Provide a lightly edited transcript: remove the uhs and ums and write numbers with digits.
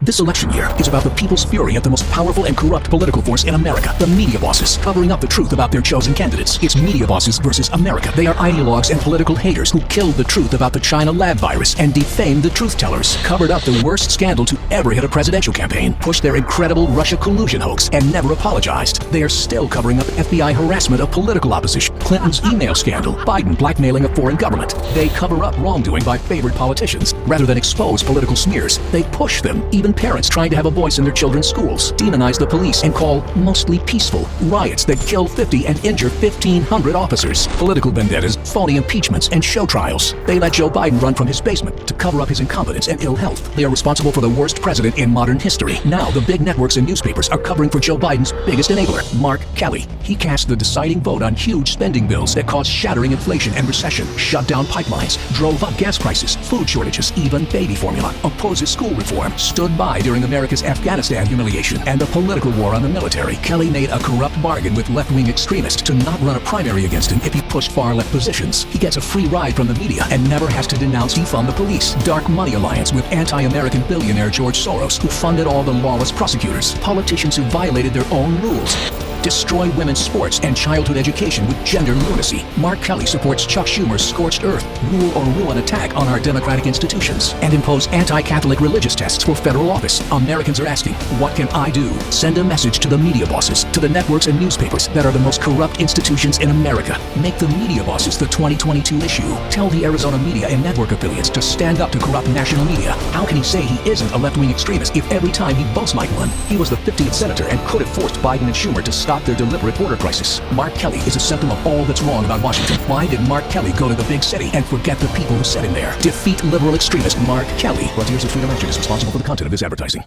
This election year is about the people's fury at the most powerful and corrupt political force in America, the media bosses, covering up the truth about their chosen candidates. It's media bosses versus America. They are ideologues and political haters who killed the truth about the China lab virus and defamed the truth tellers, covered up the worst scandal to ever hit a presidential campaign, pushed their incredible Russia collusion hoax, and never apologized. They are still covering up FBI harassment of political opposition, Clinton's email scandal, Biden blackmailing a foreign government. They cover up wrongdoing by favored politicians. Rather than expose political smears, they push them. Even parents trying to have a voice in their children's schools demonize the police and call mostly peaceful riots that kill 50 and injure 1,500 officers. Political vendettas, phony impeachments, and show trials. They let Joe Biden run from his basement to cover up his incompetence and ill health. They are responsible for the worst president in modern history. Now the big networks and newspapers are covering for Joe Biden's biggest enabler, Mark Kelly. He cast the deciding vote on huge spending bills that caused shattering inflation and recession, shut down pipelines, drove up gas prices, food shortages, even baby formula, opposes school reform, stood by during America's Afghanistan humiliation and the political war on the military. Kelly made a corrupt bargain with left-wing extremists to not run a primary against him if he pushed far-left positions. He gets a free ride from the media and never has to denounce defund the police. Dark money alliance with anti-American billionaire George Soros, who funded all the lawless prosecutors. Politicians who violated their own rules. Destroy women's sports and childhood education with gender lunacy. Mark Kelly supports Chuck Schumer's scorched earth, rule or ruin attack on our democratic institutions, and impose anti-Catholic religious tests for federal office. Americans are asking, what can I do? Send a message to the media bosses, to the networks and newspapers that are the most corrupt institutions in America. Make the media bosses the 2022 issue. Tell the Arizona media and network affiliates to stand up to corrupt national media. How can he say he isn't a left-wing extremist if every time he boasts like one? He was the 50th senator and could have forced Biden and Schumer to stop their deliberate border crisis. Mark Kelly is a symptom of all that's wrong about Washington. Why did Mark Kelly go to the big city and forget the people who sent him there? Defeat liberal extremist Mark Kelly. Frontiers of Freedom Action is responsible for the content of this advertising.